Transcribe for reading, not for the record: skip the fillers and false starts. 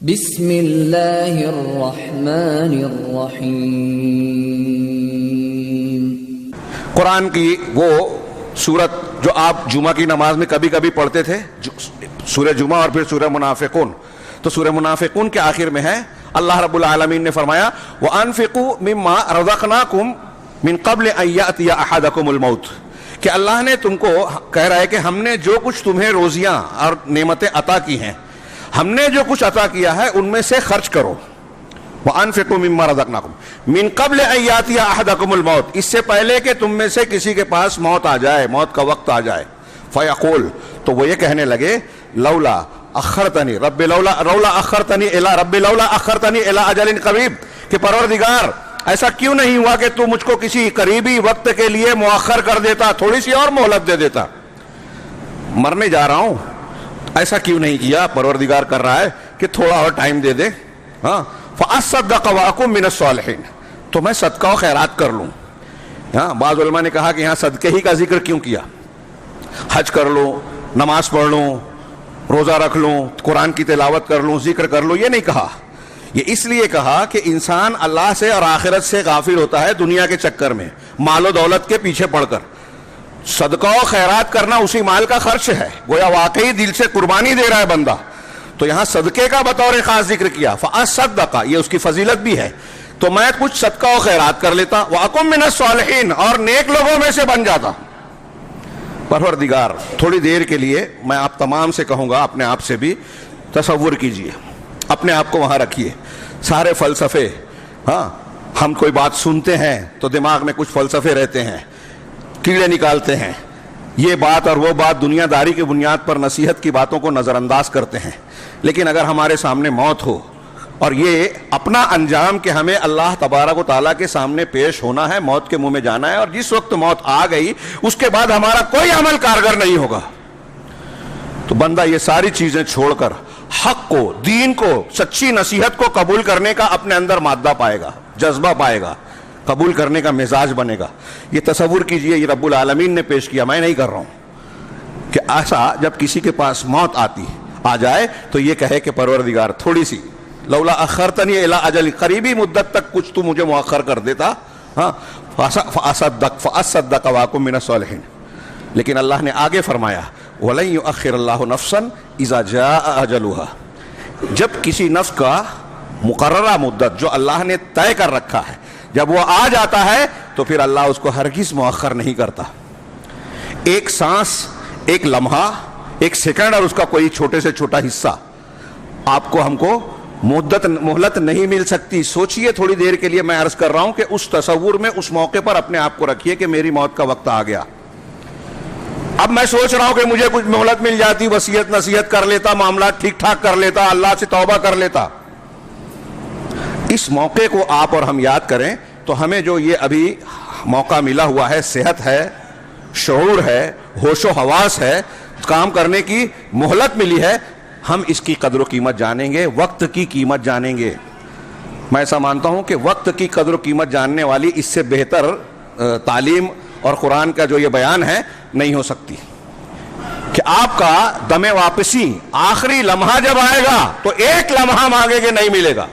بسم اللہ الرحمن الرحیم۔ قرآن کی وہ سورت جو آپ جمعہ کی نماز میں کبھی کبھی پڑھتے تھے، سورہ جمعہ اور پھر سورہ منافقون، تو سورہ منافقون کے آخر میں ہے اللہ رب العالمین نے فرمایا وَأَنفِقُوا مِمَّا رَزَقْنَاكُمْ مِن قَبْلِ أَن يَأْتِيَ أَحَدَكُمُ الْمَوْتُ، کہ اللہ نے تم کو کہہ رہا ہے کہ ہم نے جو کچھ تمہیں روزیاں اور نعمتیں عطا کی ہیں، ہم نے جو کچھ عطا کیا ہے ان میں سے خرچ کرو۔ وَأَنفِقُوا مِمَّا رَزَقْنَاكُمْ مِن قَبْلِ أَن يَأْتِيَ أَحَدَكُمُ الْمَوْتُ، اس سے پہلے کہ تم میں سے کسی کے پاس موت آ جائے، موت کا وقت آ جائے، فَيَقُولُ، تو وہ یہ کہنے لگے لولا اخرتنی رب لولا اخرتنی الی رب لولا اخرتنی الی اجل قریب، کہ پروردگار ایسا کیوں نہیں ہوا کہ تو مجھ کو کسی قریبی وقت کے لیے مؤخر کر دیتا، تھوڑی سی اور مہلت دے دیتا، مرنے جا رہا ہوں، ایسا کیوں نہیں کیا؟ پروردگار کر رہا ہے کہ تھوڑا اور ٹائم دے دے، ہاں فَأَصَّدَّقَ وَأَكُن مِّنَ الصَّالِحِينَ، تو میں صدقہ و خیرات کر لوں۔ ہاں بعض علماء نے کہا کہ یہاں صدقے ہی کا ذکر کیوں کیا؟ حج کر لوں، نماز پڑھ لوں، روزہ رکھ لوں، قرآن کی تلاوت کر لوں، ذکر کر لوں، یہ نہیں کہا۔ یہ اس لیے کہا کہ انسان اللہ سے اور آخرت سے غافل ہوتا ہے دنیا کے چکر میں، مال و دولت کے پیچھے پڑھ کر۔ صدقہ و خیرات کرنا اسی مال کا خرچ ہے، گویا واقعی دل سے قربانی دے رہا ہے بندہ، تو یہاں صدقے کا بطور خاص ذکر کیا، فَأَصَّدَّقَ، یہ اس کی فضیلت بھی ہے، تو میں کچھ صدقہ و خیرات کر لیتا، وَأَكُن مِّنَ الصَّالِحِينَ، اور نیک لوگوں میں سے بن جاتا۔ پروردگار تھوڑی دیر کے لیے میں آپ تمام سے کہوں گا، اپنے آپ سے بھی تصور کیجئے، اپنے آپ کو وہاں رکھیے، سارے فلسفے، ہاں ہم کوئی بات سنتے ہیں تو دماغ میں کچھ فلسفے رہتے ہیں، کیڑے نکالتے ہیں، یہ بات اور وہ بات دنیا داری کی بنیاد پر نصیحت کی باتوں کو نظر انداز کرتے ہیں، لیکن اگر ہمارے سامنے موت ہو اور یہ اپنا انجام کہ ہمیں اللہ تبارک و تعالیٰ کے سامنے پیش ہونا ہے، موت کے منہ میں جانا ہے، اور جس وقت موت آ گئی اس کے بعد ہمارا کوئی عمل کارگر نہیں ہوگا، تو بندہ یہ ساری چیزیں چھوڑ کر حق کو، دین کو، سچی نصیحت کو قبول کرنے کا اپنے اندر مادہ پائے گا، جذبہ پائے گا، قبول کرنے کا مزاج بنے گا۔ یہ تصور کیجئے، یہ رب العالمین نے پیش کیا، میں نہیں کر رہا ہوں، کہ ایسا جب کسی کے پاس موت آ جائے تو یہ کہے کہ پروردگار تھوڑی سی لولا اخرتنی الی اجل، قریبی مدت تک کچھ تو مجھے مؤخر کر دیتا، ہاں فَأَصَّدَّقَ وَأَكُن مِّنَ الصَّالِحِينَ، لیکن اللہ نے آگے فرمایا وَلَن يُؤَخِّرَ اللَّهُ نَفْسًا إِذَا جَاءَ أَجَلُهَا، جب کسی نفس کا مقررہ مدت جو اللہ نے طے کر رکھا ہے جب وہ آ جاتا ہے تو پھر اللہ اس کو ہرگز مؤخر نہیں کرتا۔ ایک سانس، ایک لمحہ، ایک سیکنڈ اور اس کا کوئی چھوٹے سے چھوٹا حصہ آپ کو ہم کو مہلت نہیں مل سکتی۔ سوچئے تھوڑی دیر کے لیے، میں عرض کر رہا ہوں کہ اس تصور میں اس موقع پر اپنے آپ کو رکھیے کہ میری موت کا وقت آ گیا، اب میں سوچ رہا ہوں کہ مجھے کچھ مہلت مل جاتی، وصیت نصیحت کر لیتا، معاملات ٹھیک ٹھاک کر لیتا، اللہ سے توبہ کر لیتا۔ اس موقع کو آپ اور ہم یاد کریں تو ہمیں جو یہ ابھی موقع ملا ہوا ہے، صحت ہے، شعور ہے، ہوش و حواس ہے، کام کرنے کی مہلت ملی ہے، ہم اس کی قدر و قیمت جانیں گے، وقت کی قیمت جانیں گے۔ میں ایسا مانتا ہوں کہ وقت کی قدر و قیمت جاننے والی اس سے بہتر تعلیم اور قرآن کا جو یہ بیان ہے نہیں ہو سکتی، کہ آپ کا دم واپسی آخری لمحہ جب آئے گا تو ایک لمحہ مانگے گے نہیں ملے گا۔